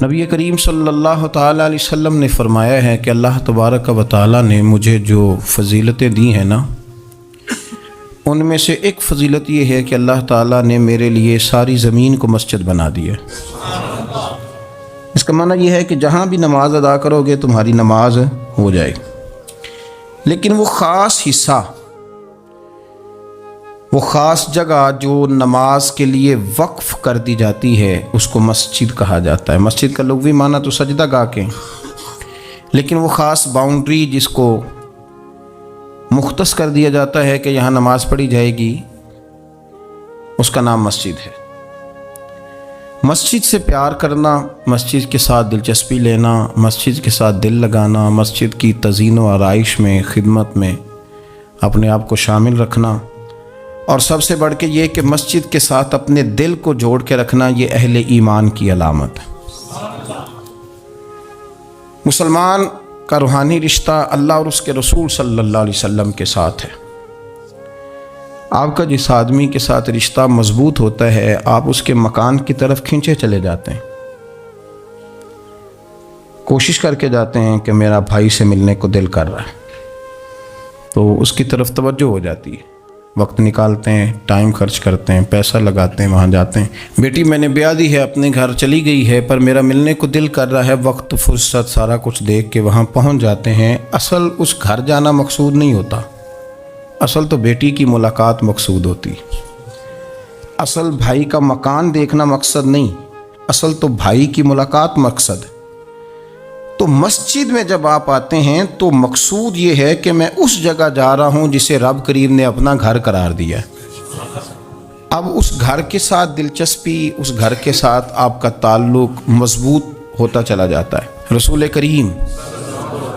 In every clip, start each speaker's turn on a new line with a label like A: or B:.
A: نبی کریم صلی اللہ تعالیٰ علیہ وسلم نے فرمایا ہے کہ اللہ تبارک و تعالیٰ نے مجھے جو فضیلتیں دی ہیں نا، ان میں سے ایک فضیلت یہ ہے کہ اللہ تعالیٰ نے میرے لیے ساری زمین کو مسجد بنا دی ہے۔ اس کا معنی یہ ہے کہ جہاں بھی نماز ادا کرو گے تمہاری نماز ہو جائے گی، لیکن وہ خاص حصہ، وہ خاص جگہ جو نماز کے لیے وقف کر دی جاتی ہے اس کو مسجد کہا جاتا ہے۔ مسجد کا لغوی معنی تو سجدہ گاہ کے، لیکن وہ خاص باؤنڈری جس کو مختص کر دیا جاتا ہے کہ یہاں نماز پڑھی جائے گی، اس کا نام مسجد ہے۔ مسجد سے پیار کرنا، مسجد کے ساتھ دلچسپی لینا، مسجد کے ساتھ دل لگانا، مسجد کی تزئین و آرائش میں، خدمت میں اپنے آپ کو شامل رکھنا، اور سب سے بڑھ کے یہ کہ مسجد کے ساتھ اپنے دل کو جوڑ کے رکھنا، یہ اہل ایمان کی علامت ہے۔ مسلمان کا روحانی رشتہ اللہ اور اس کے رسول صلی اللہ علیہ وسلم کے ساتھ ہے۔ آپ کا جس آدمی کے ساتھ رشتہ مضبوط ہوتا ہے، آپ اس کے مکان کی طرف کھینچے چلے جاتے ہیں، کوشش کر کے جاتے ہیں کہ میرا بھائی سے ملنے کو دل کر رہا ہے، تو اس کی طرف توجہ ہو جاتی ہے، وقت نکالتے ہیں، ٹائم خرچ کرتے ہیں، پیسہ لگاتے ہیں، وہاں جاتے ہیں۔ بیٹی میں نے بیاہ دی ہے، اپنے گھر چلی گئی ہے، پر میرا ملنے کو دل کر رہا ہے، وقت فرصت سارا کچھ دیکھ کے وہاں پہنچ جاتے ہیں۔ اصل اس گھر جانا مقصود نہیں ہوتا، اصل تو بیٹی کی ملاقات مقصود ہوتی، اصل بھائی کا مکان دیکھنا مقصد نہیں، اصل تو بھائی کی ملاقات مقصد ہے۔ تو مسجد میں جب آپ آتے ہیں تو مقصود یہ ہے کہ میں اس جگہ جا رہا ہوں جسے رب کریم نے اپنا گھر قرار دیا ہے۔ اب اس گھر کے ساتھ دلچسپی، اس گھر کے ساتھ آپ کا تعلق مضبوط ہوتا چلا جاتا ہے۔ رسول کریم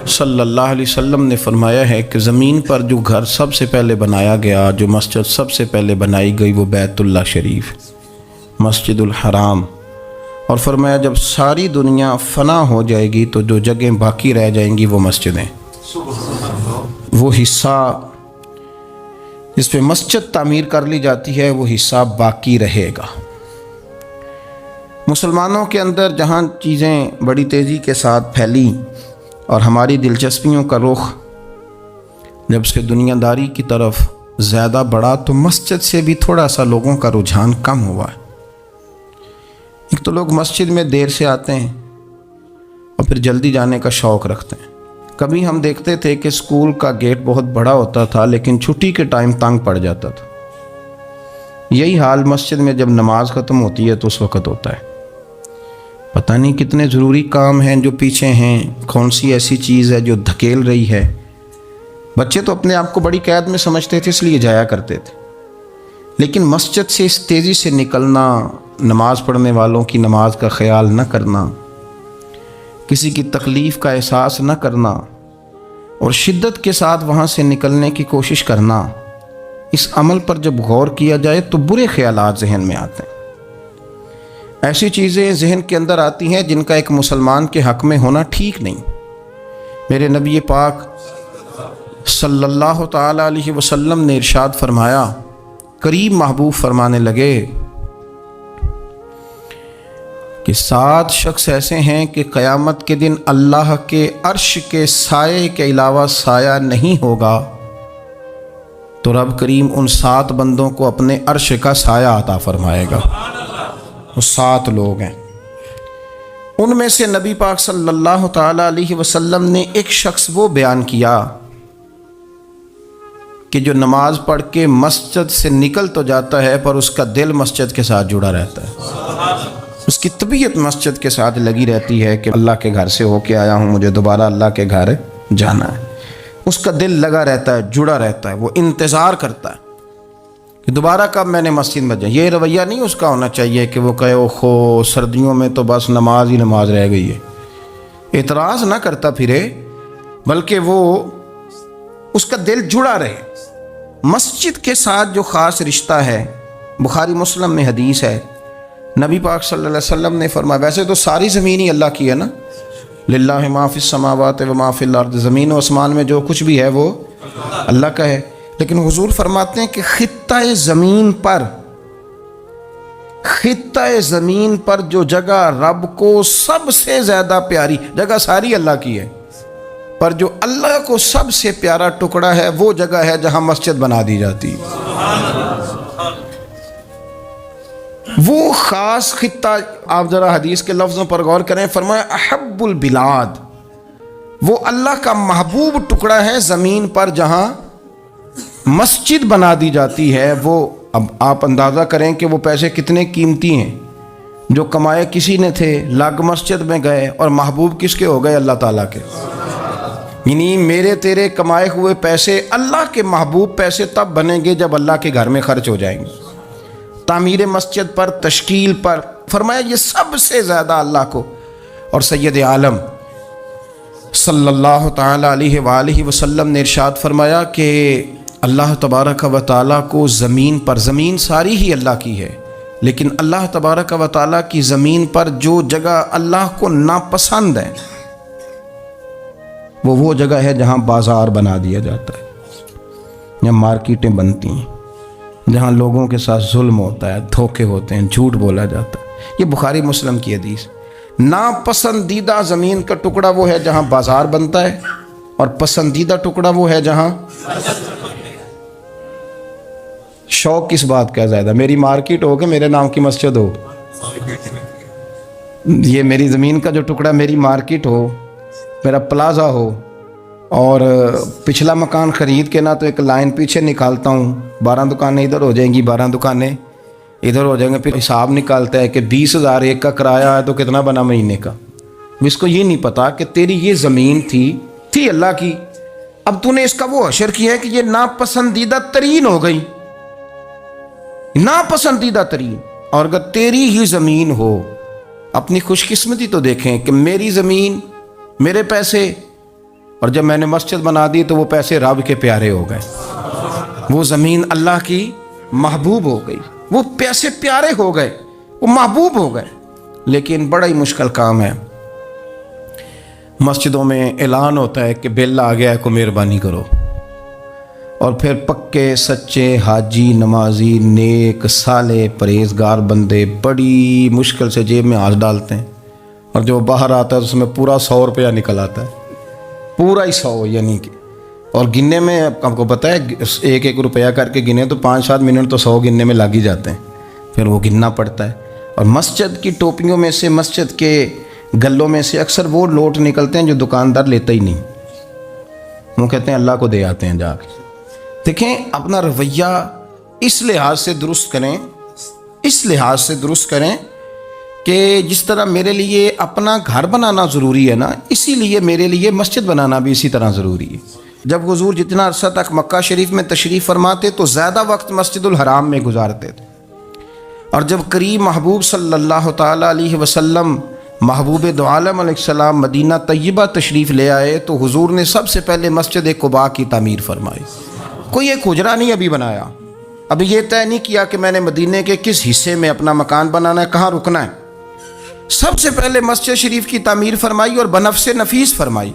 A: صلی اللہ علیہ وسلم نے فرمایا ہے کہ زمین پر جو گھر سب سے پہلے بنایا گیا، جو مسجد سب سے پہلے بنائی گئی، وہ بیت اللہ شریف، مسجد الحرام، اور فرمایا جب ساری دنیا فنا ہو جائے گی تو جو جگہیں باقی رہ جائیں گی وہ مسجدیں، وہ حصہ جس پہ مسجد تعمیر کر لی جاتی ہے وہ حصہ باقی رہے گا۔ مسلمانوں کے اندر جہاں چیزیں بڑی تیزی کے ساتھ پھیلی اور ہماری دلچسپیوں کا رخ جب سے دنیا داری کی طرف زیادہ بڑھا تو مسجد سے بھی تھوڑا سا لوگوں کا رجحان کم ہوا ہے۔ ایک تو لوگ مسجد میں دیر سے آتے ہیں اور پھر جلدی جانے کا شوق رکھتے ہیں۔ کبھی ہم دیکھتے تھے کہ اسکول کا گیٹ بہت بڑا ہوتا تھا لیکن چھٹی کے ٹائم تنگ پڑ جاتا تھا۔ یہی حال مسجد میں جب نماز ختم ہوتی ہے تو اس وقت ہوتا ہے۔ پتہ نہیں کتنے ضروری کام ہیں جو پیچھے ہیں، کون سی ایسی چیز ہے جو دھکیل رہی ہے۔ بچے تو اپنے آپ کو بڑی قید میں سمجھتے تھے، اس لیے جایا کرتے تھے، لیکن مسجد سے اس تیزی سے نکلنا، نماز پڑھنے والوں کی نماز کا خیال نہ کرنا، کسی کی تکلیف کا احساس نہ کرنا اور شدت کے ساتھ وہاں سے نکلنے کی کوشش کرنا، اس عمل پر جب غور کیا جائے تو برے خیالات ذہن میں آتے ہیں۔ ایسی چیزیں ذہن کے اندر آتی ہیں جن کا ایک مسلمان کے حق میں ہونا ٹھیک نہیں۔ میرے نبی پاک صلی اللہ تعالی علیہ وسلم نے ارشاد فرمایا، قریب محبوب فرمانے لگے کہ 7 شخص ایسے ہیں کہ قیامت کے دن اللہ کے عرش کے سائے کے علاوہ سایہ نہیں ہوگا، تو رب کریم ان 7 بندوں کو اپنے عرش کا سایہ عطا فرمائے گا۔ وہ 7 لوگ ہیں، ان میں سے نبی پاک صلی اللہ تعالی علیہ وسلم نے ایک شخص وہ بیان کیا کہ جو نماز پڑھ کے مسجد سے نکل تو جاتا ہے پر اس کا دل مسجد کے ساتھ جڑا رہتا ہے، اس کی طبیعت مسجد کے ساتھ لگی رہتی ہے کہ اللہ کے گھر سے ہو کے آیا ہوں، مجھے دوبارہ اللہ کے گھر جانا ہے۔ اس کا دل لگا رہتا ہے، جڑا رہتا ہے، وہ انتظار کرتا ہے کہ دوبارہ کب میں نے مسجد میں جائیں۔ یہ رویہ نہیں اس کا ہونا چاہیے کہ وہ کہے اوہو سردیوں میں تو بس نماز ہی نماز رہ گئی ہے، اعتراض نہ کرتا پھرے، بلکہ وہ اس کا دل جڑا رہے۔ مسجد کے ساتھ جو خاص رشتہ ہے، بخاری مسلم میں حدیث ہے، نبی پاک صلی اللہ علیہ وسلم نے فرمایا، ویسے تو ساری زمین ہی اللہ کی ہے نا، للہ ما فی السماوات و ما فی الارض، زمین و آسمان میں جو کچھ بھی ہے وہ اللہ کا ہے، لیکن حضور فرماتے ہیں کہ خطہ زمین پر خطہ زمین پر جو جگہ رب کو سب سے زیادہ پیاری، جگہ ساری اللہ کی ہے، پر جو اللہ کو سب سے پیارا ٹکڑا ہے وہ جگہ ہے جہاں مسجد بنا دی جاتی ہے۔ وہ خاص خطہ، آپ ذرا حدیث کے لفظوں پر غور کریں، فرمایا احب البلاد، وہ اللہ کا محبوب ٹکڑا ہے زمین پر جہاں مسجد بنا دی جاتی ہے۔ وہ اب آپ اندازہ کریں کہ وہ پیسے کتنے قیمتی ہیں، جو کمائے کسی نے تھے، لگ مسجد میں گئے، اور محبوب کس کے ہو گئے؟ اللہ تعالیٰ کے۔ یعنی میرے تیرے کمائے ہوئے پیسے اللہ کے محبوب پیسے تب بنیں گے جب اللہ کے گھر میں خرچ ہو جائیں گے۔ تعمیر مسجد پر، تشکیل پر، فرمایا یہ سب سے زیادہ اللہ کو۔ اور سید عالم صلی اللہ تعالی علیہ وآلہ وسلم نے ارشاد فرمایا کہ اللہ تبارک و تعالیٰ کو زمین پر، زمین ساری ہی اللہ کی ہے، لیکن اللہ تبارک و تعالیٰ کی زمین پر جو جگہ اللہ کو ناپسند ہے وہ جگہ ہے جہاں بازار بنا دیا جاتا ہے، جہاں مارکیٹیں بنتی ہیں، جہاں لوگوں کے ساتھ ظلم ہوتا ہے، دھوکے ہوتے ہیں، جھوٹ بولا جاتا ہے۔ یہ بخاری مسلم کی حدیث۔ ناپسندیدہ زمین کا ٹکڑا وہ ہے جہاں بازار بنتا ہے، اور پسندیدہ ٹکڑا وہ ہے جہاں شوق کس بات کا زیادہ، میری مارکیٹ ہو کہ میرے نام کی مسجد ہو، یہ میری زمین کا جو ٹکڑا میری مارکیٹ ہو، میرا پلازا ہو، اور پچھلا مکان خرید کے نہ تو ایک لائن پیچھے نکالتا ہوں، 12 دکانیں ادھر ہو جائیں گی، 12 دکانیں ادھر ہو جائیں گے، پھر حساب نکالتا ہے کہ 20,000 ایک کا کرایہ ہے تو کتنا بنا مہینے کا۔ اس کو یہ نہیں پتا کہ تیری یہ زمین تھی اللہ کی، اب تو نے اس کا وہ حشر کیا ہے کہ یہ ناپسندیدہ ترین ہو گئی، ناپسندیدہ ترین۔ اور اگر تیری ہی زمین ہو، اپنی خوش قسمتی تو دیکھیں کہ میری زمین، میرے پیسے، اور جب میں نے مسجد بنا دی تو وہ پیسے رب کے پیارے ہو گئے، وہ زمین اللہ کی محبوب ہو گئی، وہ پیسے پیارے ہو گئے، وہ محبوب ہو گئے۔ لیکن بڑا ہی مشکل کام ہے، مسجدوں میں اعلان ہوتا ہے کہ بل آ گیا ہے، کو مہربانی کرو، اور پھر پکے سچے حاجی، نمازی، نیک صالح پرہیزگار بندے بڑی مشکل سے جیب میں ہاتھ ڈالتے ہیں، اور جو باہر آتا ہے اس میں پورا 100 روپیہ نکل آتا ہے، پورا ہی 100، یعنی کہ، اور گننے میں آپ کو پتہ ہے 1-1 روپیہ کر کے گنے تو 5-7 منٹ تو 100 گننے میں لگ ہی جاتے ہیں، پھر وہ گننا پڑتا ہے۔ اور مسجد کی ٹوپیوں میں سے، مسجد کے گلوں میں سے اکثر وہ لوٹ نکلتے ہیں جو دکاندار لیتا ہی نہیں، وہ کہتے ہیں اللہ کو دے آتے ہیں جا کے۔ دیکھیں اپنا رویہ اس لحاظ سے درست کریں، اس لحاظ سے درست کریں کہ جس طرح میرے لیے اپنا گھر بنانا ضروری ہے نا، اسی لیے میرے لیے مسجد بنانا بھی اسی طرح ضروری ہے۔ جب حضور جتنا عرصہ تک مکہ شریف میں تشریف فرماتے تو زیادہ وقت مسجد الحرام میں گزارتے تھے، اور جب قریب محبوب صلی اللہ تعالیٰ علیہ وسلم، محبوب دو عالم علیہ السلام مدینہ طیبہ تشریف لے آئے تو حضور نے سب سے پہلے مسجد قباء کی تعمیر فرمائی۔ کوئی ایک حجرہ نہیں ابھی بنایا، ابھی یہ طے نہیں کیا کہ میں نے مدینے کے کس حصے میں اپنا مکان بنانا ہے، کہاں رکنا ہے۔ سب سے پہلے مسجد شریف کی تعمیر فرمائی اور بنفس نفیس فرمائی،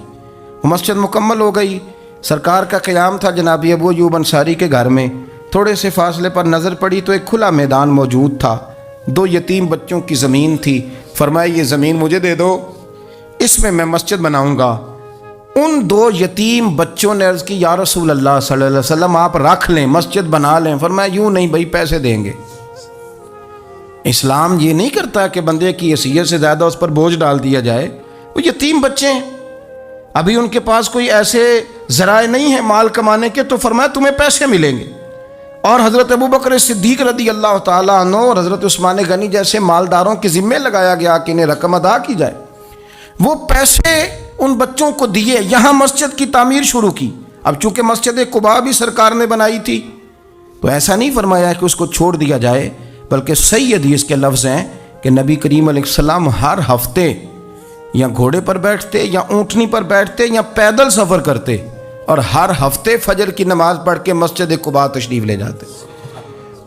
A: وہ مسجد مکمل ہو گئی۔ سرکار کا قیام تھا جناب ابو ایوب انصاری کے گھر میں، تھوڑے سے فاصلے پر نظر پڑی تو ایک کھلا میدان موجود تھا، 2 یتیم بچوں کی زمین تھی، فرمایا یہ زمین مجھے دے دو، اس میں میں مسجد بناؤں گا۔ ان 2 یتیم بچوں نے عرض کی یا رسول اللہ صلی اللہ علیہ وسلم آپ رکھ لیں، مسجد بنا لیں۔ فرمایا یوں نہیں بھائی، پیسے دیں گے۔ اسلام یہ نہیں کرتا کہ بندے کی حیثیت سے زیادہ اس پر بوجھ ڈال دیا جائے، وہ یتیم بچے ہیں، ابھی ان کے پاس کوئی ایسے ذرائع نہیں ہیں مال کمانے کے، تو فرمایا تمہیں پیسے ملیں گے۔ اور حضرت ابوبکر صدیق رضی اللہ تعالیٰ عنہ اور حضرت عثمان غنی جیسے مالداروں کے ذمے لگایا گیا کہ انہیں رقم ادا کی جائے، وہ پیسے ان بچوں کو دیے، یہاں مسجد کی تعمیر شروع کی۔ اب چونکہ مسجد قباء بھی سرکار نے بنائی تھی تو ایسا نہیں فرمایا کہ اس کو چھوڑ دیا جائے، بلکہ صحیح حدیث کے لفظ ہیں کہ نبی کریم علیہ السلام ہر ہفتے یا گھوڑے پر بیٹھتے یا اونٹنی پر بیٹھتے یا پیدل سفر کرتے، اور ہر ہفتے فجر کی نماز پڑھ کے مسجد قباء تشریف لے جاتے۔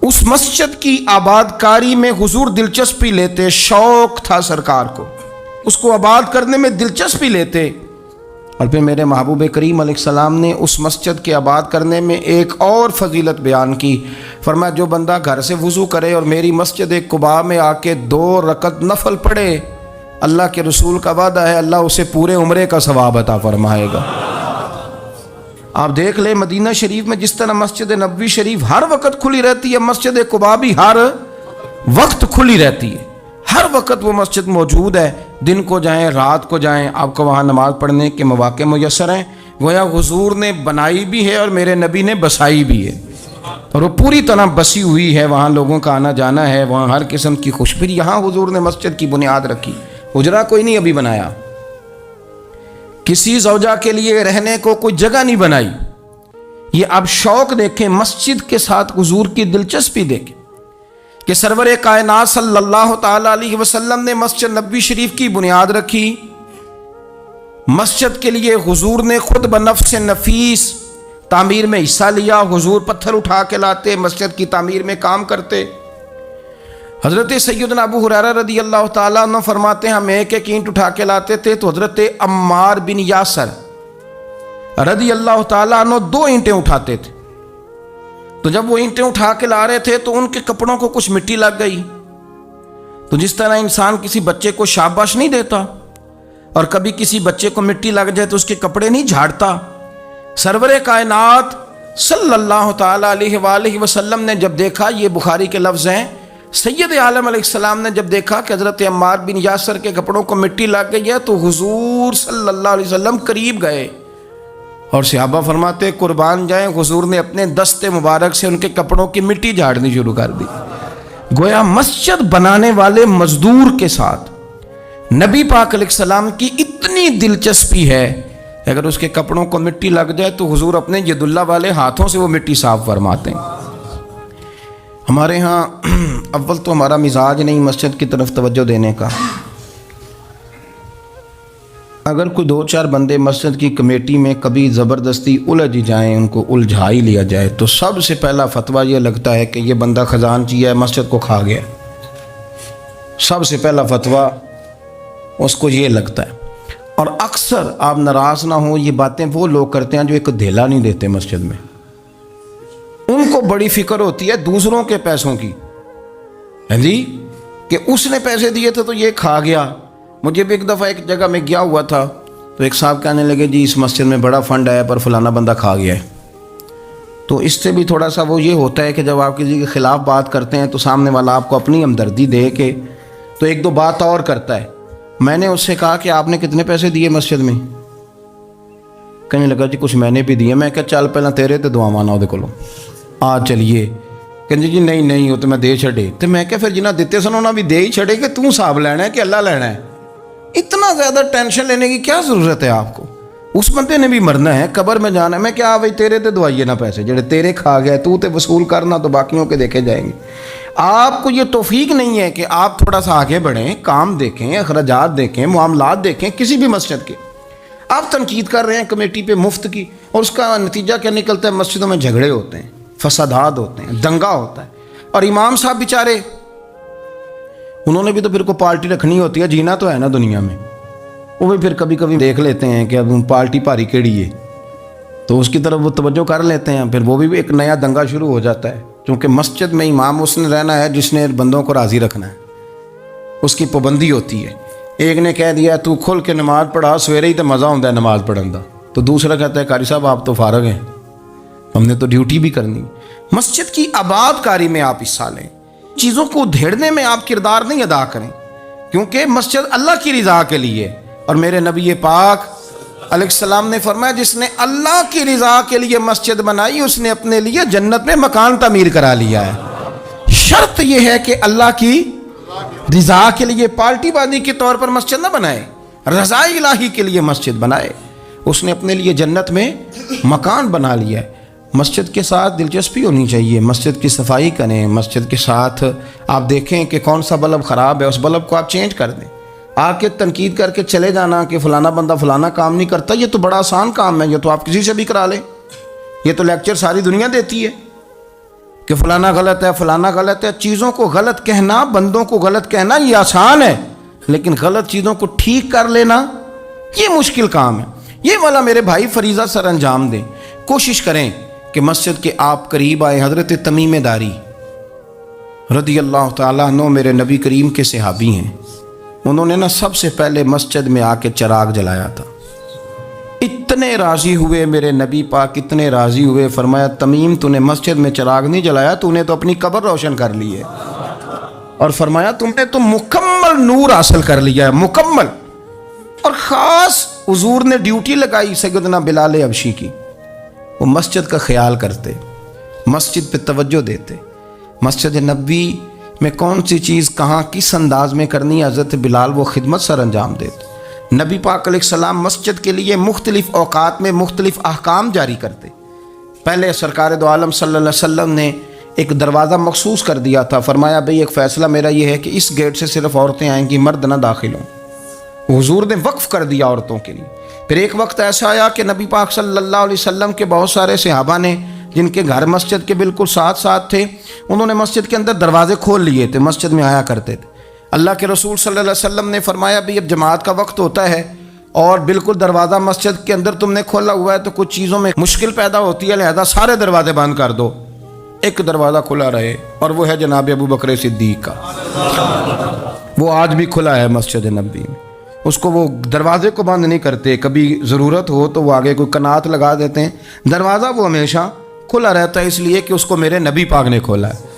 A: اس مسجد کی آباد کاری میں حضور دلچسپی لیتے، شوق تھا سرکار کو، اس کو آباد کرنے میں دلچسپی لیتے، اور پھر میرے محبوب کریم علیہ السلام نے اس مسجد کے آباد کرنے میں ایک اور فضیلت بیان کی. فرمایا جو بندہ گھر سے وضو کرے اور میری مسجد قباء میں آ کے 2 رکعت نفل پڑھے، اللہ کے رسول کا وعدہ ہے اللہ اسے پورے عمرے کا ثواب عطا فرمائے گا. آپ دیکھ لیں مدینہ شریف میں جس طرح مسجد نبوی شریف ہر وقت کھلی رہتی ہے، مسجد قباء بھی ہر وقت کھلی رہتی ہے، ہر وقت وہ مسجد موجود ہے. دن کو جائیں رات کو جائیں آپ کو وہاں نماز پڑھنے کے مواقع میسر ہیں. گویا حضور نے بنائی بھی ہے اور میرے نبی نے بسائی بھی ہے، اور وہ پوری طرح بسی ہوئی ہے. وہاں لوگوں کا آنا جانا ہے، وہاں ہر قسم کی خوشبو. یہاں حضور نے مسجد کی بنیاد رکھی، حجرہ کوئی نہیں ابھی بنایا، کسی زوجہ کے لیے رہنے کو کوئی جگہ نہیں بنائی. یہ اب شوق دیکھیں، مسجد کے ساتھ حضور کی دلچسپی دیکھیں کہ سرور کائنات صلی اللہ تعالی علیہ وسلم نے مسجد نبوی شریف کی بنیاد رکھی. مسجد کے لیے حضور نے خود بنفس نفیس تعمیر میں حصہ لیا. حضور پتھر اٹھا کے لاتے، مسجد کی تعمیر میں کام کرتے. حضرت سیدنا ابو ہریرہ رضی اللہ تعالیٰ عنہ فرماتے ہیں ہم ایک اینٹ اٹھا کے لاتے تھے تو حضرت عمار بن یاسر رضی اللہ تعالیٰ عنہ 2 اینٹیں اٹھاتے تھے. تو جب وہ اینٹیں اٹھا کے لا رہے تھے تو ان کے کپڑوں کو کچھ مٹی لگ گئی. تو جس طرح انسان کسی بچے کو شاباش نہیں دیتا اور کبھی کسی بچے کو مٹی لگ جائے تو اس کے کپڑے نہیں جھاڑتا، سرور کائنات صلی اللہ تعالیٰ علیہ وآلہ وسلم نے جب دیکھا، یہ بخاری کے لفظ ہیں، سید عالم علیہ السلام نے جب دیکھا کہ حضرت عمار بن یاسر کے کپڑوں کو مٹی لگ گئی ہے تو حضور صلی اللہ علیہ وسلم قریب گئے اور صحابہ فرماتے قربان جائیں حضور نے اپنے دست مبارک سے ان کے کپڑوں کی مٹی جھاڑنی شروع کر دی. گویا مسجد بنانے والے مزدور کے ساتھ نبی پاک علیہ السلام کی اتنی دلچسپی ہے، اگر اس کے کپڑوں کو مٹی لگ جائے تو حضور اپنے ید اللہ والے ہاتھوں سے وہ مٹی صاف فرماتے ہیں. ہمارے ہاں اول تو ہمارا مزاج نہیں مسجد کی طرف توجہ دینے کا. اگر کوئی 2-4 بندے مسجد کی کمیٹی میں کبھی زبردستی الجھ جائیں، ان کو الجھا ہی لیا جائے، تو سب سے پہلا فتویٰ یہ لگتا ہے کہ یہ بندہ خزانچی ہے، مسجد کو کھا گیا. سب سے پہلا فتویٰ اس کو یہ لگتا ہے. اور اکثر آپ ناراض نہ ہوں، یہ باتیں وہ لوگ کرتے ہیں جو ایک دھیلا نہیں دیتے مسجد میں. ان کو بڑی فکر ہوتی ہے دوسروں کے پیسوں کی، جی کہ اس نے پیسے دیے تھے تو یہ کھا گیا. مجھے بھی ایک دفعہ ایک جگہ میں گیا ہوا تھا تو ایک صاحب کہنے لگے جی اس مسجد میں بڑا فنڈ آیا پر فلانا بندہ کھا گیا ہے. تو اس سے بھی تھوڑا سا وہ یہ ہوتا ہے کہ جب آپ کسی کے خلاف بات کرتے ہیں تو سامنے والا آپ کو اپنی ہمدردی دے کے تو 1-2 بات اور کرتا ہے. میں نے اس سے کہا کہ آپ نے کتنے پیسے دیے مسجد میں؟ کہنے لگا جی کچھ میں نے بھی دیے. میں کہا چل پہلے تیرے تے دعا مانا وہ کولوں آ چلیے. کہنے جی نہیں وہ تو میں دے چھڑے. تو میں کہا پھر جنہ دیتے سن انہوں بھی دے ہی چھڑے کہ توں حساب لینا ہے کہ اللہ لینا ہے. اتنا زیادہ ٹینشن لینے کی کیا ضرورت ہے آپ کو؟ اس بندے نے بھی مرنا ہے، قبر میں جانا ہے. میں کیا بھائی تیرے تے دعائیے نہ پیسے جڑے تیرے کھا گئے تو تے وصول کرنا تو باقیوں کے دیکھے جائیں گے. آپ کو یہ توفیق نہیں ہے کہ آپ تھوڑا سا آگے بڑھیں، کام دیکھیں، اخراجات دیکھیں، معاملات دیکھیں کسی بھی مسجد کے. آپ تنقید کر رہے ہیں کمیٹی پہ مفت کی اور اس کا نتیجہ کیا نکلتا ہے؟ مسجدوں میں جھگڑے ہوتے ہیں، فسادات ہوتے ہیں، دنگا ہوتا ہے. اور امام صاحب بیچارے انہوں نے بھی تو پھر کو پارٹی رکھنی ہوتی ہے، جینا تو ہے نا دنیا میں. وہ بھی پھر کبھی کبھی دیکھ لیتے ہیں کہ اب پارٹی بھاری کیڑی ہے تو اس کی طرف وہ توجہ کر لیتے ہیں. پھر وہ بھی ایک نیا دنگا شروع ہو جاتا ہے، کیونکہ مسجد میں امام اس نے رہنا ہے جس نے بندوں کو راضی رکھنا ہے، اس کی پابندی ہوتی ہے. ایک نے کہہ دیا تو کھل کے نماز پڑھا، سویرے ہی تو مزہ ہوتا ہے نماز پڑھن دا، تو دوسرا کہتا ہے قاری صاحب آپ تو فارغ ہیں، ہم نے تو ڈیوٹی بھی کرنی. مسجد کی آباد کاری میں آپ حصہ لیں، چیزوں کو دھیڑنے میں آپ کردار نہیں ادا کریں، کیونکہ مسجد اللہ کی رضا کے لیے. اور میرے نبی پاک علیہ السلام نے فرمایا جس نے اللہ کی رضا کے لیے مسجد بنائی اس نے اپنے لیے جنت میں مکان تعمیر کرا لیا ہے. شرط یہ ہے کہ اللہ کی رضا کے لیے پارٹی بازی کے طور پر مسجد نہ بنائے، رضا الہی کے لیے مسجد بنائے. اس نے اپنے لیے جنت میں مکان بنا لیا ہے. مسجد کے ساتھ دلچسپی ہونی چاہیے، مسجد کی صفائی کریں، مسجد کے ساتھ آپ دیکھیں کہ کون سا بلب خراب ہے اس بلب کو آپ چینج کر دیں. آ کے تنقید کر کے چلے جانا کہ فلانا بندہ فلانا کام نہیں کرتا، یہ تو بڑا آسان کام ہے، یہ تو آپ کسی سے بھی کرا لیں. یہ تو لیکچر ساری دنیا دیتی ہے کہ فلانا غلط ہے فلانا غلط ہے. چیزوں کو غلط کہنا، بندوں کو غلط کہنا یہ آسان ہے، لیکن غلط چیزوں کو ٹھیک کر لینا یہ مشکل کام ہے. یہ والا میرے بھائی فریضہ سر انجام دیں، کوشش کریں کہ مسجد کے آپ قریب آئیں۔ حضرت تمیم داری رضی اللہ تعالیٰ عنہ میرے نبی کریم کے صحابی ہیں، انہوں نے سب سے پہلے مسجد میں آ کے چراغ جلایا تھا۔ اتنے راضی ہوئے میرے نبی پاک، اتنے راضی ہوئے، فرمایا تمیم تو نے مسجد میں چراغ نہیں جلایا، تو نے تو اپنی قبر روشن کر لی ہے، اور فرمایا تم نے تو مکمل نور حاصل کر لیا ہے، مکمل۔ اور خاص حضور نے ڈیوٹی لگائی سیدنا بلال حبشی کی، وہ مسجد کا خیال کرتے، مسجد پہ توجہ دیتے، مسجد نبوی میں کون سی چیز کہاں کس انداز میں کرنی ہے، حضرت بلال وہ خدمت سر انجام دیتے۔ نبی پاک علیہ السلام مسجد کے لیے مختلف اوقات میں مختلف احکام جاری کرتے۔ پہلے سرکار دو عالم صلی اللہ علیہ وسلم نے ایک دروازہ مخصوص کر دیا تھا، فرمایا بھئی ایک فیصلہ میرا یہ ہے کہ اس گیٹ سے صرف عورتیں آئیں گی، مرد نہ داخل ہوں۔ حضور نے وقف کر دیا عورتوں کے لیے۔ پھر ایک وقت ایسا آیا کہ نبی پاک صلی اللہ علیہ وسلم کے بہت سارے صحابہ نے، جن کے گھر مسجد کے بالکل ساتھ ساتھ تھے، انہوں نے مسجد کے اندر دروازے کھول لیے تھے، مسجد میں آیا کرتے تھے۔ اللہ کے رسول صلی اللہ علیہ وسلم نے فرمایا بھی اب جماعت کا وقت ہوتا ہے اور بالکل دروازہ مسجد کے اندر تم نے کھولا ہوا ہے تو کچھ چیزوں میں مشکل پیدا ہوتی ہے، لہذا سارے دروازے بند کر دو، ایک دروازہ کھلا رہے، اور وہ ہے جناب ابو بکر صدیق کا۔ وہ آج بھی کھلا ہے مسجد نبوی میں، اس کو وہ دروازے کو بند نہیں کرتے، کبھی ضرورت ہو تو وہ آگے کوئی کنات لگا دیتے ہیں، دروازہ وہ ہمیشہ کھلا رہتا ہے، اس لیے کہ اس کو میرے نبی پاک نے کھولا ہے،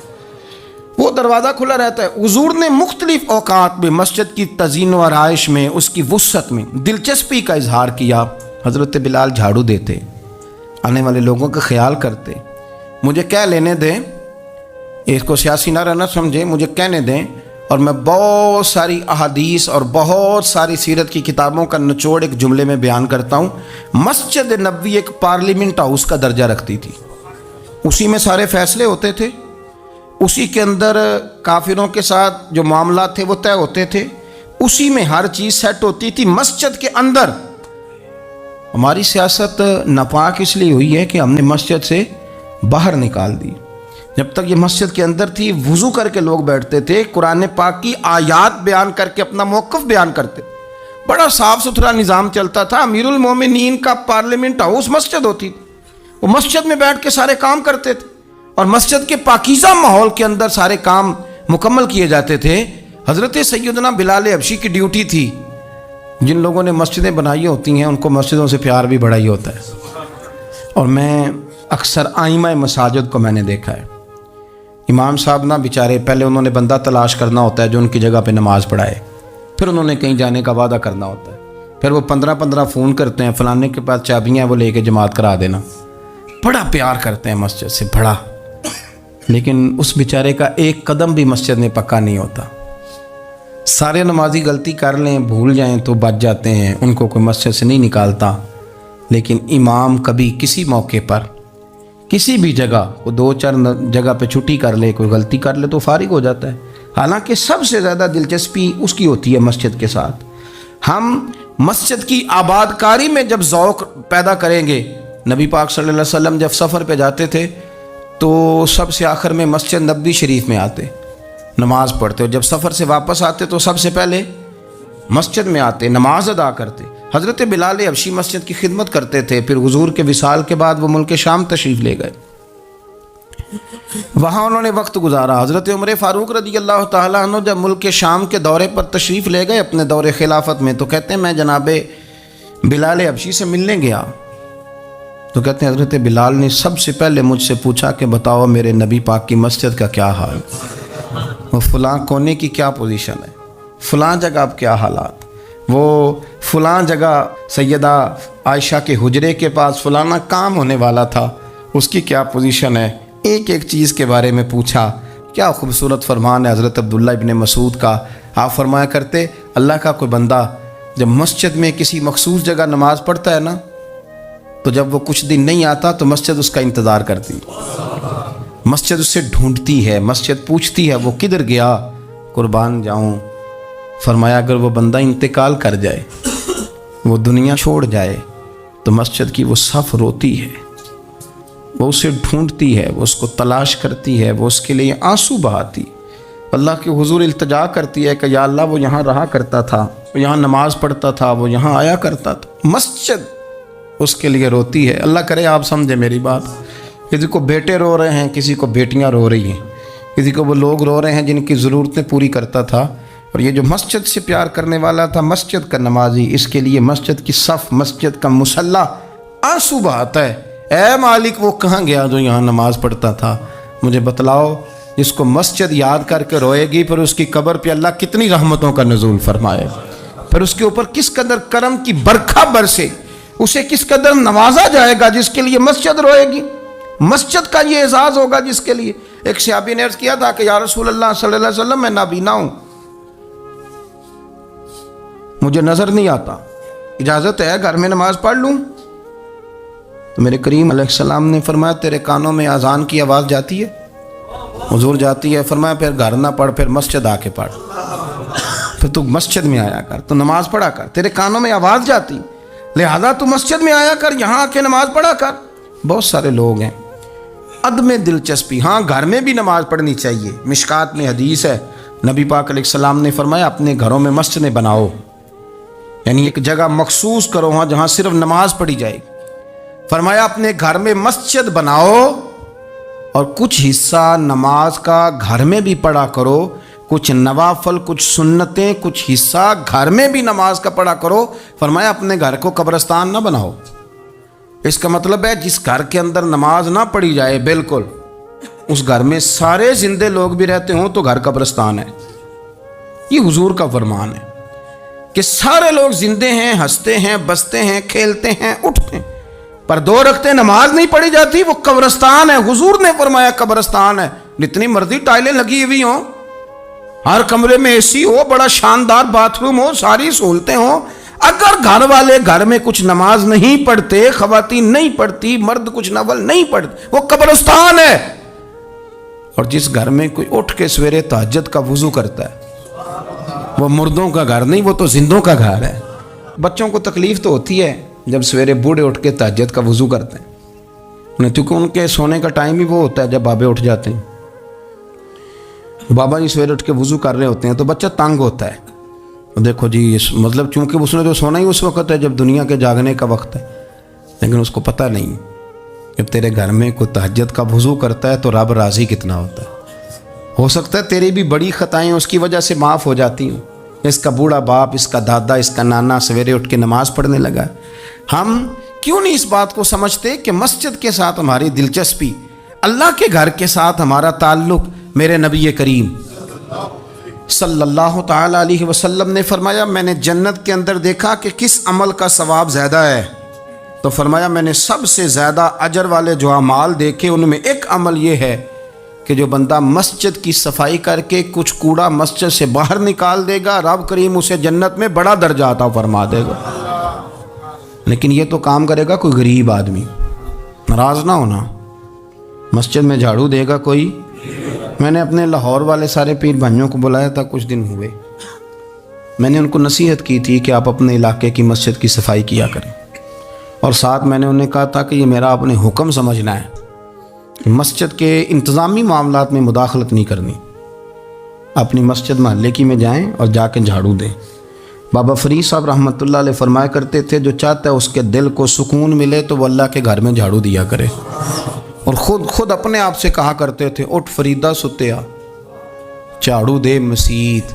A: وہ دروازہ کھلا رہتا ہے۔ حضور نے مختلف اوقات میں مسجد کی تزئین و آرائش میں، اس کی وسعت میں دلچسپی کا اظہار کیا۔ حضرت بلال جھاڑو دیتے، آنے والے لوگوں کا خیال کرتے، مجھے کہہ لینے دیں، اس کو سیاسی نہ رہنا سمجھیں، مجھے کہنے دیں، اور میں بہت ساری احادیث اور بہت ساری سیرت کی کتابوں کا نچوڑ ایک جملے میں بیان کرتا ہوں۔ مسجد نبوی ایک پارلیمنٹ ہاؤس کا درجہ رکھتی تھی، اسی میں سارے فیصلے ہوتے تھے، اسی کے اندر کافروں کے ساتھ جو معاملات تھے وہ طے ہوتے تھے، اسی میں ہر چیز سیٹ ہوتی تھی مسجد کے اندر۔ ہماری سیاست ناپاک اس لیے ہوئی ہے کہ ہم نے مسجد سے باہر نکال دی۔ جب تک یہ مسجد کے اندر تھی، وضو کر کے لوگ بیٹھتے تھے، قرآن پاک کی آیات بیان کر کے اپنا موقف بیان کرتے، بڑا صاف ستھرا نظام چلتا تھا۔ امیر المومنین کا پارلیمنٹ ہاؤس مسجد ہوتی تھی، وہ مسجد میں بیٹھ کے سارے کام کرتے تھے، اور مسجد کے پاکیزہ ماحول کے اندر سارے کام مکمل کیے جاتے تھے۔ حضرت سیدنا بلال حبشی کی ڈیوٹی تھی، جن لوگوں نے مسجدیں بنائی ہوتی ہیں ان کو مسجدوں سے پیار بھی بڑا ہی ہوتا ہے، اور میں اکثر آئمہ مساجد کو میں نے دیکھا ہے، امام صاحب نہ بیچارے پہلے انہوں نے بندہ تلاش کرنا ہوتا ہے جو ان کی جگہ پہ نماز پڑھائے، پھر انہوں نے کہیں جانے کا وعدہ کرنا ہوتا ہے، پھر وہ 15 فون کرتے ہیں، فلانے کے پاس چابیاں ہیں وہ لے کے جماعت کرا دینا، بڑا پیار کرتے ہیں مسجد سے، بڑا، لیکن اس بیچارے کا ایک قدم بھی مسجد میں پکا نہیں ہوتا۔ سارے نمازی غلطی کر لیں، بھول جائیں تو بچ جاتے ہیں، ان کو کوئی مسجد سے نہیں نکالتا، لیکن امام کبھی کسی موقع پر کسی بھی جگہ وہ 2-4 جگہ پہ چھٹی کر لے، کوئی غلطی کر لے تو فارغ ہو جاتا ہے، حالانکہ سب سے زیادہ دلچسپی اس کی ہوتی ہے مسجد کے ساتھ۔ ہم مسجد کی آباد کاری میں جب ذوق پیدا کریں گے، نبی پاک صلی اللہ علیہ وسلم جب سفر پہ جاتے تھے تو سب سے آخر میں مسجد نبوی شریف میں آتے، نماز پڑھتے، اور جب سفر سے واپس آتے تو سب سے پہلے مسجد میں آتے، نماز ادا کرتے۔ حضرت بلال حبشی مسجد کی خدمت کرتے تھے، پھر حضور کے وصال کے بعد وہ ملک شام تشریف لے گئے، وہاں انہوں نے وقت گزارا۔ حضرت عمر فاروق رضی اللہ تعالیٰ عنہ جب ملک شام کے دورے پر تشریف لے گئے اپنے دور خلافت میں، تو کہتے ہیں میں جناب بلال حبشی سے ملنے گیا، تو کہتے ہیں حضرت بلال نے سب سے پہلے مجھ سے پوچھا کہ بتاؤ میرے نبی پاک کی مسجد کا کیا حال، وہ فلاں کونے کی کیا پوزیشن ہے، فلاں جگہ اب کیا حالات، وہ فلاں جگہ سیدہ عائشہ کے حجرے کے پاس فلانا کام ہونے والا تھا، اس کی کیا پوزیشن ہے، ایک ایک چیز کے بارے میں پوچھا۔ کیا خوبصورت فرمان ہے حضرت عبداللہ ابن مسعود کا، آپ فرمایا کرتے اللہ کا کوئی بندہ جب مسجد میں کسی مخصوص جگہ نماز پڑھتا ہے نا، تو جب وہ کچھ دن نہیں آتا تو مسجد اس کا انتظار کرتی، مسجد اس سے ڈھونڈتی ہے، مسجد پوچھتی ہے وہ کدھر گیا، قربان جاؤں۔ فرمایا اگر وہ بندہ انتقال کر جائے، وہ دنیا چھوڑ جائے، تو مسجد کی وہ صف روتی ہے، وہ اسے ڈھونڈتی ہے، وہ اس کو تلاش کرتی ہے، وہ اس کے لیے آنسو بہاتی، اللہ کے حضور التجا کرتی ہے کہ یا اللہ وہ یہاں رہا کرتا تھا، وہ یہاں نماز پڑھتا تھا، وہ یہاں آیا کرتا تھا۔ مسجد اس کے لیے روتی ہے. اللہ کرے آپ سمجھے میری بات. کسی کو بیٹے رو رہے ہیں, کسی کو بیٹیاں رو رہی ہیں, کسی کو وہ لوگ رو رہے ہیں جن کی ضرورتیں پوری کرتا تھا. اور یہ جو مسجد سے پیار کرنے والا تھا, مسجد کا نمازی, اس کے لیے مسجد کی صف, مسجد کا مصلی آنسو بہاتا ہے. اے مالک وہ کہاں گیا جو یہاں نماز پڑھتا تھا؟ مجھے بتلاؤ. جس کو مسجد یاد کر کے روئے گی, پھر اس کی قبر پہ اللہ کتنی رحمتوں کا نزول فرمائے, پھر اس کے اوپر کس قدر کرم کی برکھا برسے, اسے کس قدر نوازا جائے گا جس کے لیے مسجد روئے گی. مسجد کا یہ اعزاز ہوگا جس کے لیے. ایک صحابی نے عرض کیا تھا کہ یا رسول اللہ صلی اللہ علیہ وسلم, میں نابینا ہوں, مجھے نظر نہیں آتا, اجازت ہے گھر میں نماز پڑھ لوں؟ تو میرے کریم علیہ السلام نے فرمایا تیرے کانوں میں اذان کی آواز جاتی ہے؟ حضور جاتی ہے. فرمایا پھر گھر نہ پڑھ, پھر مسجد آ کے پڑھ, پھر تو مسجد میں آیا کر, تو نماز پڑھا کر. تیرے کانوں میں آواز جاتی, لہذا تو مسجد میں آیا کر, یہاں آ کے نماز پڑھا کر. بہت سارے لوگ ہیں عدم دلچسپی. ہاں گھر میں بھی نماز پڑھنی چاہیے. مشکات میں حدیث ہے, نبی پاک علیہ السلام نے فرمایا اپنے گھروں میں مسجدیں بناؤ, یعنی ایک جگہ مخصوص کرو ہاں جہاں صرف نماز پڑھی جائے. فرمایا اپنے گھر میں مسجد بناؤ اور کچھ حصہ نماز کا گھر میں بھی پڑھا کرو, کچھ نوافل, کچھ سنتیں, کچھ حصہ گھر میں بھی نماز کا پڑھا کرو. فرمایا اپنے گھر کو قبرستان نہ بناؤ. اس کا مطلب ہے جس گھر کے اندر نماز نہ پڑھی جائے بالکل, اس گھر میں سارے زندے لوگ بھی رہتے ہوں تو گھر قبرستان ہے. یہ حضور کا فرمان ہے کہ سارے لوگ زندے ہیں, ہنستے ہیں, بستے ہیں, کھیلتے ہیں, اٹھتے ہیں, پر 2 رکعتیں نماز نہیں پڑھی جاتی, وہ قبرستان ہے. حضور نے فرمایا قبرستان ہے. جتنی مرضی ٹائلیں لگی ہوئی ہوں, ہر کمرے میں اے سی ہو, بڑا شاندار باتھ روم ہو, ساری سہولتیں ہوں, اگر گھر والے گھر میں کچھ نماز نہیں پڑھتے, خواتین نہیں پڑھتی, مرد کچھ نفل نہیں پڑھتے, وہ قبرستان ہے. اور جس گھر میں کوئی اٹھ کے سویرے تہجد کا وضو کرتا ہے, وہ مردوں کا گھر نہیں, وہ تو زندوں کا گھر ہے. بچوں کو تکلیف تو ہوتی ہے جب سویرے بوڑھے اٹھ کے تہجد کا وضو کرتے ہیں, کیونکہ ان کے سونے کا ٹائم ہی وہ ہوتا ہے جب بابے اٹھ جاتے ہیں. بابا جی سویرے اٹھ کے وضو کر رہے ہوتے ہیں تو بچہ تنگ ہوتا ہے. دیکھو جی مطلب چونکہ اس نے تو سونا ہی اس وقت ہے جب دنیا کے جاگنے کا وقت ہے, لیکن اس کو پتہ نہیں جب تیرے گھر میں کوئی تہجد کا وضو کرتا ہے تو رب راضی کتنا ہوتا ہے. ہو سکتا ہے تیری بھی بڑی خطائیں اس کی وجہ سے معاف ہو جاتی ہوں. اس کا بوڑھا باپ, اس کا دادا, اس کا نانا سویرے اٹھ کے نماز پڑھنے لگا. ہم کیوں نہیں اس بات کو سمجھتے کہ مسجد کے ساتھ ہماری دلچسپی, اللہ کے گھر کے ساتھ ہمارا تعلق. میرے نبی کریم صلی اللہ تعالی علیہ وسلم نے فرمایا میں نے جنت کے اندر دیکھا کہ کس عمل کا ثواب زیادہ ہے, تو فرمایا میں نے سب سے زیادہ اجر والے جو اعمال دیکھے ان میں ایک عمل یہ ہے کہ جو بندہ مسجد کی صفائی کر کے کچھ کوڑا مسجد سے باہر نکال دے گا, رب کریم اسے جنت میں بڑا درجہ عطا فرما دے گا. لیکن یہ تو کام کرے گا کوئی غریب آدمی, ناراض نہ ہونا. مسجد میں جھاڑو دے گا کوئی. میں نے اپنے لاہور والے سارے پیر بھائیوں کو بلایا تھا, کچھ دن ہوئے, میں نے ان کو نصیحت کی تھی کہ آپ اپنے علاقے کی مسجد کی صفائی کیا کریں, اور ساتھ میں نے انہیں کہا تھا کہ یہ میرا اپنے حکم سمجھنا ہے, مسجد کے انتظامی معاملات میں مداخلت نہیں کرنی. اپنی مسجد محلے کی میں جائیں اور جا کے جھاڑو دیں. بابا فرید صاحب رحمۃ اللہ علیہ فرمایا کرتے تھے جو چاہتا ہے اس کے دل کو سکون ملے تو وہ اللہ کے گھر میں جھاڑو دیا کرے. اور خود اپنے آپ سے کہا کرتے تھے اٹھ فریدہ ستیا, جھاڑو دے مسیت,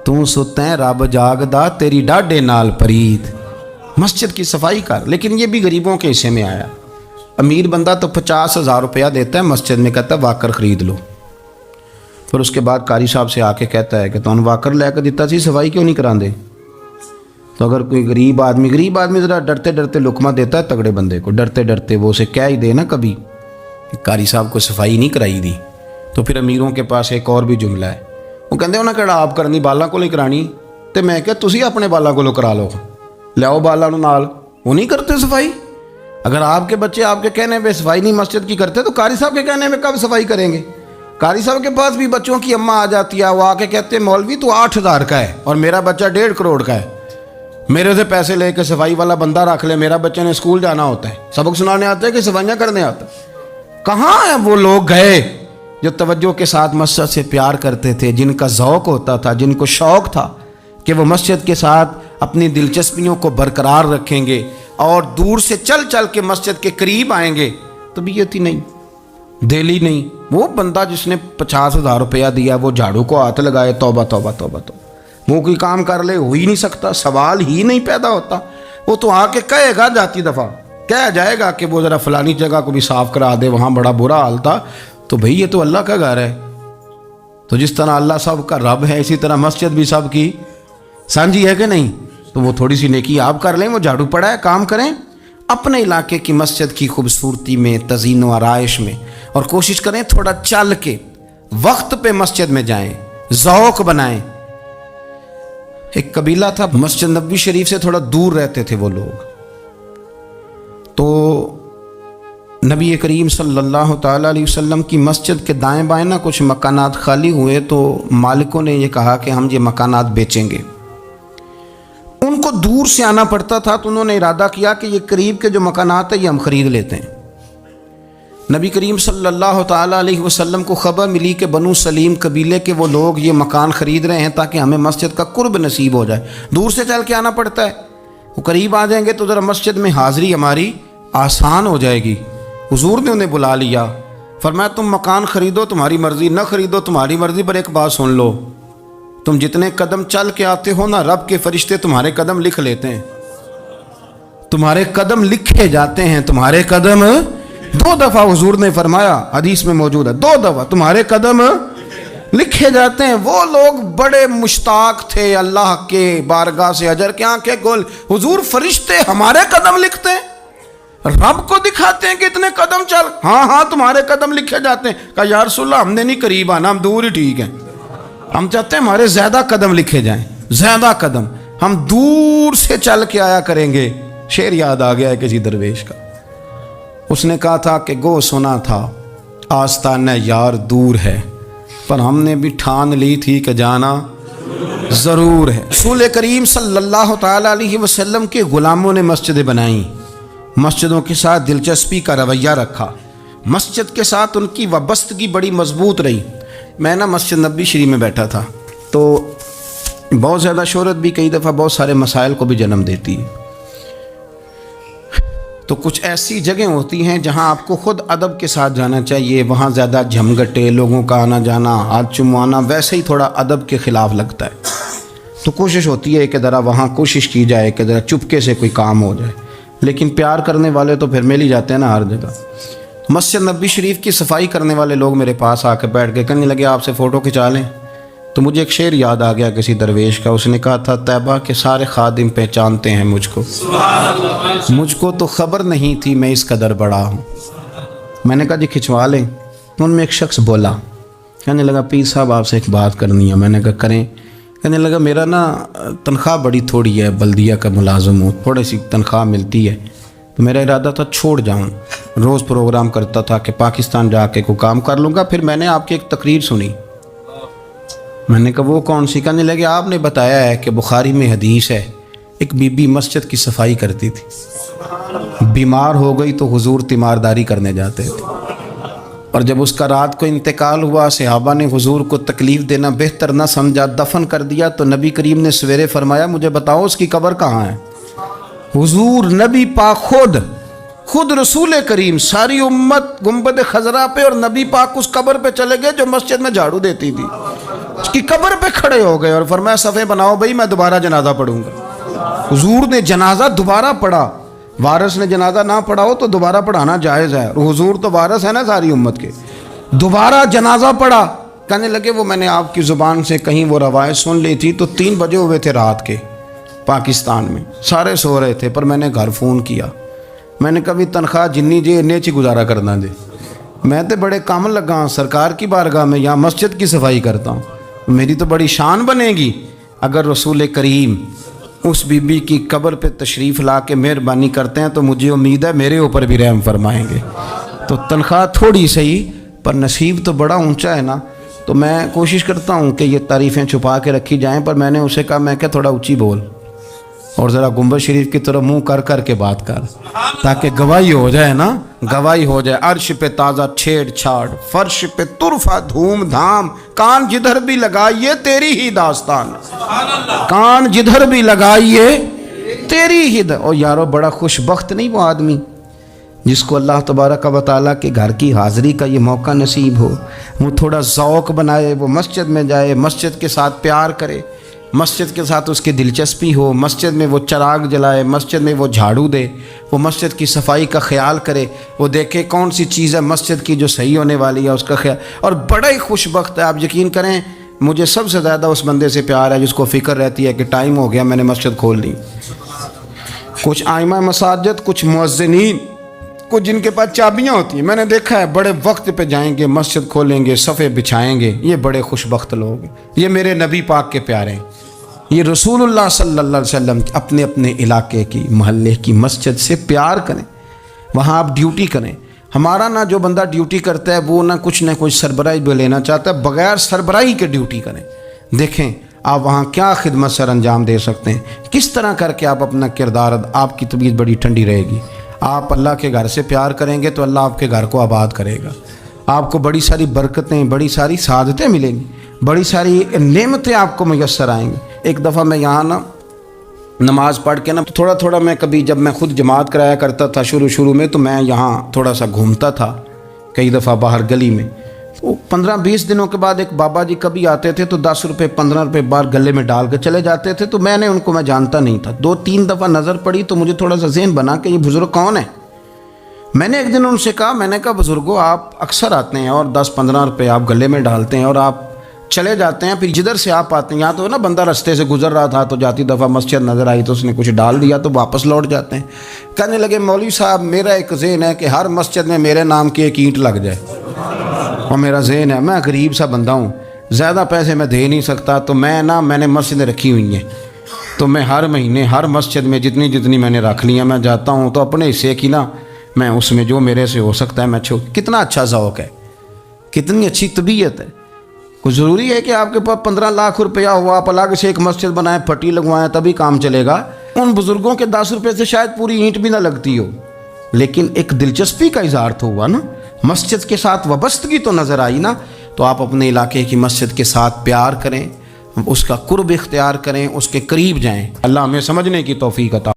A: تو ستیں رب جاگدا تیری ڈاڈے نال پرید. مسجد کی صفائی کر. لیکن یہ بھی غریبوں کے حصے میں آیا. امیر بندہ تو 50,000 روپیہ دیتا ہے مسجد میں, کہتا ہے واکر خرید لو. پھر اس کے بعد قاری صاحب سے آ کے کہتا ہے کہ تو واکر لے کے دیتا سی, صفائی کیوں نہیں کراندے؟ تو اگر کوئی غریب آدمی ذرا ڈرتے ڈرتے لقمہ دیتا ہے تگڑے بندے کو, ڈرتے ڈرتے وہ اسے کہہ ہی دے نا کبھی کہ قاری صاحب کو صفائی نہیں کرائی دی. تو پھر امیروں کے پاس ایک اور بھی جملہ ہے, وہ کہتے ہیں انہیں کہڑا آپ کرنی بالاں کو نہیں کرانی, تو میں کہ تسی اپنے بالاں کو کرا لو, لیاؤ بالاں نال. وہ نہیں کرتے صفائی. اگر آپ کے بچے آپ کے کہنے پہ صفائی نہیں مسجد کی کرتے تو قاری صاحب کے کہنے میں کب صفائی کریں گے؟ قاری صاحب کے پاس بھی بچوں کی اماں آ جاتی ہے, وہ آ کے کہتے ہیں مولوی تو 8,000 کا ہے اور میرا بچہ 1.5 کروڑ کا ہے, میرے سے پیسے لے کے صفائی والا بندہ رکھ لے, میرا بچے نے اسکول جانا ہوتا ہے, سبق سنانے آتا ہے کہ صفائیاں کرنے آتا ہے. کہاں ہیں وہ لوگ گئے جو توجہ کے ساتھ مسجد سے پیار کرتے تھے, جن کا ذوق ہوتا تھا, جن کو شوق تھا کہ وہ مسجد کے ساتھ اپنی دلچسپیوں کو برقرار رکھیں گے. اور دور سے چل چل کے مسجد کے قریب آئیں گے، طبیعت ہی نہیں، دل ہی نہیں۔ وہ بندہ جس نے 50,000 روپیہ دیا وہ جھاڑو کو ہاتھ لگائے، توبہ توبہ توبہ توبہ، وہ کوئی کام کر لے، ہو ہی نہیں سکتا، سوال ہی نہیں پیدا ہوتا۔ وہ تو آ کے کہے گا، جاتی دفعہ کہہ جائے گا کہ وہ ذرا فلانی جگہ کو بھی صاف کرا دے، وہاں بڑا برا حال تھا۔ تو بھئی یہ تو اللہ کا گھر ہے، تو جس طرح اللہ سب کا رب ہے اسی طرح مسجد بھی سب کی سانجھی ہے کہ نہیں؟ تو وہ تھوڑی سی نیکی آپ کر لیں، وہ جھاڑو پڑا ہے، کام کریں اپنے علاقے کی مسجد کی خوبصورتی میں، تزئین و آرائش میں، اور کوشش کریں تھوڑا چل کے وقت پہ مسجد میں جائیں، ذوق بنائیں۔ ایک قبیلہ تھا، مسجد نبوی شریف سے تھوڑا دور رہتے تھے وہ لوگ، تو نبی کریم صلی اللہ تعالیٰ علیہ وسلم کی مسجد کے دائیں بائیں نہ کچھ مکانات خالی ہوئے، تو مالکوں نے یہ کہا کہ ہم یہ مکانات بیچیں گے۔ ان کو دور سے آنا پڑتا تھا، تو انہوں نے ارادہ کیا کہ یہ قریب کے جو مکانات ہیں یہ ہم خرید لیتے ہیں۔ نبی کریم صلی اللہ تعالیٰ علیہ وسلم کو خبر ملی کہ بنو سلیم قبیلے کے وہ لوگ یہ مکان خرید رہے ہیں تاکہ ہمیں مسجد کا قرب نصیب ہو جائے۔ دور سے چل کے آنا پڑتا ہے، وہ قریب آ جائیں گے تو ذرا مسجد میں حاضری ہماری آسان ہو جائے گی۔ حضور نے انہیں بلا لیا، فرمایا تم مکان خریدو تمہاری مرضی، نہ خریدو تمہاری مرضی، پر ایک بات سن لو، تم جتنے قدم چل کے آتے ہو نا، رب کے فرشتے تمہارے قدم لکھ لیتے ہیں، تمہارے قدم لکھے جاتے ہیں، تمہارے قدم 2 دفعہ حضور نے فرمایا، حدیث میں موجود ہے، 2 دفعہ تمہارے قدم لکھے جاتے ہیں۔ وہ لوگ بڑے مشتاق تھے اللہ کے بارگاہ سے اجر کے آنکھیں کھول، حضور فرشتے ہمارے قدم لکھتے ہیں، رب کو دکھاتے ہیں کہ اتنے قدم چل، ہاں ہاں تمہارے قدم لکھے جاتے ہیں۔ کہا یا رسول اللہ ہم نے نہیں قریب آنا، ہم دور ہی ٹھیک ہیں، ہم چاہتے ہیں ہمارے زیادہ قدم لکھے جائیں، زیادہ قدم، ہم دور سے چل کے آیا کریں گے۔ شعر یاد آ گیا ہے کسی درویش کا، اس نے کہا تھا کہ گو سنا تھا آستانہ یار دور ہے، پر ہم نے بھی ٹھان لی تھی کہ جانا ضرور ہے۔ رسول کریم صلی اللہ تعالیٰ علیہ وسلم کے غلاموں نے مسجدیں بنائیں، مسجدوں کے ساتھ دلچسپی کا رویہ رکھا، مسجد کے ساتھ ان کی وابستگی بڑی مضبوط رہی۔ میں نا مسجد نبوی شریف میں بیٹھا تھا، تو بہت زیادہ شہرت بھی کئی دفعہ بہت سارے مسائل کو بھی جنم دیتی ہے، تو کچھ ایسی جگہیں ہوتی ہیں جہاں آپ کو خود ادب کے ساتھ جانا چاہیے، وہاں زیادہ جھمگٹے، لوگوں کا آنا جانا، ہاتھ چموانا ویسے ہی تھوڑا ادب کے خلاف لگتا ہے، تو کوشش ہوتی ہے کہ ذرا وہاں کوشش کی جائے کہ ذرا چپکے سے کوئی کام ہو جائے، لیکن پیار کرنے والے تو پھر مل ہی جاتے ہیں نا ہر جگہ۔ مسجد نبوی شریف کی صفائی کرنے والے لوگ میرے پاس آ کے بیٹھ کے کہنے لگے آپ سے فوٹو کھنچا لیں، تو مجھے ایک شعر یاد آ گیا کسی درویش کا، اس نے کہا تھا طیبہ کے سارے خادم پہچانتے ہیں مجھ کو تو خبر نہیں تھی میں اس قدر بڑا ہوں۔ میں نے کہا جی کھنچوا لیں، ان میں ایک شخص بولا، کہنے لگا پیر صاحب آپ سے ایک بات کرنی ہے۔ میں نے کہا کریں۔ کہنے لگا میرا نا تنخواہ بڑی تھوڑی ہے، بلدیہ کا ملازم ہوں، تھوڑی سی تنخواہ ملتی ہے، تو میرا ارادہ تھا چھوڑ جاؤں، روز پروگرام کرتا تھا کہ پاکستان جا کے کوئی کام کر لوں گا۔ پھر میں نے آپ کی ایک تقریر سنی، میں نے کہا وہ کون سی؟ کہنے لگے آپ نے بتایا ہے کہ بخاری میں حدیث ہے ایک بی بی مسجد کی صفائی کرتی تھی، بیمار ہو گئی تو حضور تیمارداری کرنے جاتے تھے، اور جب اس کا رات کو انتقال ہوا صحابہ نے حضور کو تکلیف دینا بہتر نہ سمجھا، دفن کر دیا، تو نبی کریم نے سویرے فرمایا مجھے بتاؤ اس کی قبر کہاں ہے؟ حضور نبی پاک خود رسول کریم ساری امت گنبد خضرا پہ اور نبی پاک اس قبر پہ چلے گئے جو مسجد میں جھاڑو دیتی تھی، اس کی قبر پہ کھڑے ہو گئے اور فرمایا صفحے بناؤ بھائی میں دوبارہ جنازہ پڑھوں گا۔ حضور نے جنازہ دوبارہ پڑھا، وارث نے جنازہ نہ پڑھا ہو تو دوبارہ پڑھانا جائز ہے، اور حضور تو وارث ہے نا ساری امت کے، دوبارہ جنازہ پڑھا۔ کہنے لگے وہ میں نے آپ کی زبان سے کہیں وہ روایت سن لی تھی، تو 3 بجے ہوئے تھے رات کے پاکستان میں، سارے سو رہے تھے، پر میں نے گھر فون کیا، میں نے کبھی تنخواہ جنی جے نیچی گزارا کرنا دے، میں تو بڑے کام لگا ہوں سرکار کی بارگاہ میں، یہاں مسجد کی صفائی کرتا ہوں، میری تو بڑی شان بنے گی اگر رسول کریم اس بی بی کی قبر پہ تشریف لا کے مہربانی کرتے ہیں، تو مجھے امید ہے میرے اوپر بھی رحم فرمائیں گے۔ تو تنخواہ تھوڑی صحیح پر نصیب تو بڑا اونچا ہے نا، تو میں کوشش کرتا ہوں کہ یہ تعریفیں چھپا کے رکھی جائیں، پر میں نے اسے کہا میں کہ تھوڑا اونچی بول اور ذرا گنبد شریف کی طرف منہ کر کے بات کر، تاکہ گواہی ہو جائے نا، گواہی ہو جائے۔ عرش پہ تازہ چھیڑ چھاڑ، فرش پہ طرفہ دھوم دھام، کان جدھر بھی لگائیے تیری ہی داستان، کان جدھر بھی لگائیے تیری ہدایت. اور یارو بڑا خوش بخت نہیں وہ آدمی جس کو اللہ تبارک و تعالیٰ کے گھر کی حاضری کا یہ موقع نصیب ہو. وہ تھوڑا ذوق بنائے, وہ مسجد میں جائے, مسجد کے ساتھ پیار کرے, مسجد کے ساتھ اس کی دلچسپی ہو, مسجد میں وہ چراغ جلائے, مسجد میں وہ جھاڑو دے, وہ مسجد کی صفائی کا خیال کرے, وہ دیکھے کون سی چیز ہے مسجد کی جو صحیح ہونے والی ہے اس کا خیال. اور بڑا ہی خوش بخت ہے. آپ یقین کریں مجھے سب سے زیادہ اس بندے سے پیار ہے جس کو فکر رہتی ہے کہ ٹائم ہو گیا میں نے مسجد کھول لی. کچھ آئمہ مساجد, کچھ مؤذنین, کچھ جن کے پاس چابیاں ہوتی ہیں, میں نے دیکھا ہے بڑے وقت پہ جائیں گے, مسجد کھولیں گے, صفے بچھائیں گے. یہ بڑے خوش بخت لوگ ہیں. یہ میرے نبی پاک کے پیارے ہیں. یہ رسول اللہ صلی اللہ علیہ وسلم اپنے اپنے علاقے کی, محلے کی مسجد سے پیار کریں, وہاں آپ ڈیوٹی کریں. ہمارا نہ جو بندہ ڈیوٹی کرتا ہے وہ نہ کچھ سربراہی بھی لینا چاہتا ہے, بغیر سربراہی کے ڈیوٹی کریں. دیکھیں آپ وہاں کیا خدمت سر انجام دے سکتے ہیں, کس طرح کر کے آپ اپنا کردار, آپ کی طبیعت بڑی ٹھنڈی رہے گی. آپ اللہ کے گھر سے پیار کریں گے تو اللہ آپ کے گھر کو آباد کرے گا. آپ کو بڑی ساری برکتیں, بڑی ساری سعادتیں ملیں گی, بڑی ساری نعمتیں آپ کو میسر آئیں گی. ایک دفعہ میں یہاں نا نماز پڑھ کے نا تھوڑا تھوڑا میں کبھی جب میں خود جماعت کرایا کرتا تھا شروع میں, تو میں یہاں تھوڑا سا گھومتا تھا کئی دفعہ باہر گلی میں. 15-20 دنوں کے بعد ایک بابا جی کبھی آتے تھے تو 10 روپے 15 روپے بار گلے میں ڈال کے چلے جاتے تھے. تو میں نے ان کو, میں جانتا نہیں تھا, 2-3 دفعہ نظر پڑی تو مجھے تھوڑا سا ذہن بنا کہ یہ بزرگ کون ہے. میں نے ایک دن ان سے کہا, میں نے کہا بزرگوں آپ اکثر آتے ہیں اور 10-15 روپے آپ گلے میں ڈالتے ہیں اور آپ چلے جاتے ہیں, پھر جدھر سے آپ آتے ہیں, یہاں تو نا بندہ رستے سے گزر رہا تھا تو جاتی دفعہ مسجد نظر آئی تو اس نے کچھ ڈال دیا تو واپس لوٹ جاتے ہیں. کہنے لگے مولوی صاحب میرا ایک ذہن ہے کہ ہر مسجد میں میرے نام کی ایک اینٹ لگ جائے, اور میرا ذہن ہے, میں غریب سا بندہ ہوں, زیادہ پیسے میں دے نہیں سکتا, تو میں نے مسجدیں رکھی ہوئی ہیں, تو میں ہر مہینے ہر مسجد میں جتنی میں نے رکھ لی ہیں میں جاتا ہوں, تو اپنے حصے کی نا میں اس میں جو میرے سے ہو سکتا ہے میں کتنا اچھا ذوق ہے, کتنی اچھی طبیعت ہے. کوئی ضروری ہے کہ آپ کے پاس 15 لاکھ روپیہ ہو, آپ الگ سے ایک مسجد بنائیں, پٹی لگوائیں, تبھی کام چلے گا. ان بزرگوں کے 10 روپے سے شاید پوری اینٹ بھی نہ لگتی ہو, لیکن ایک دلچسپی کا اظہار تو ہوا نا, مسجد کے ساتھ وابستگی تو نظر آئی نا. تو آپ اپنے علاقے کی مسجد کے ساتھ پیار کریں, اس کا قرب اختیار کریں, اس کے قریب جائیں. اللہ ہمیں سمجھنے کی توفیق عطا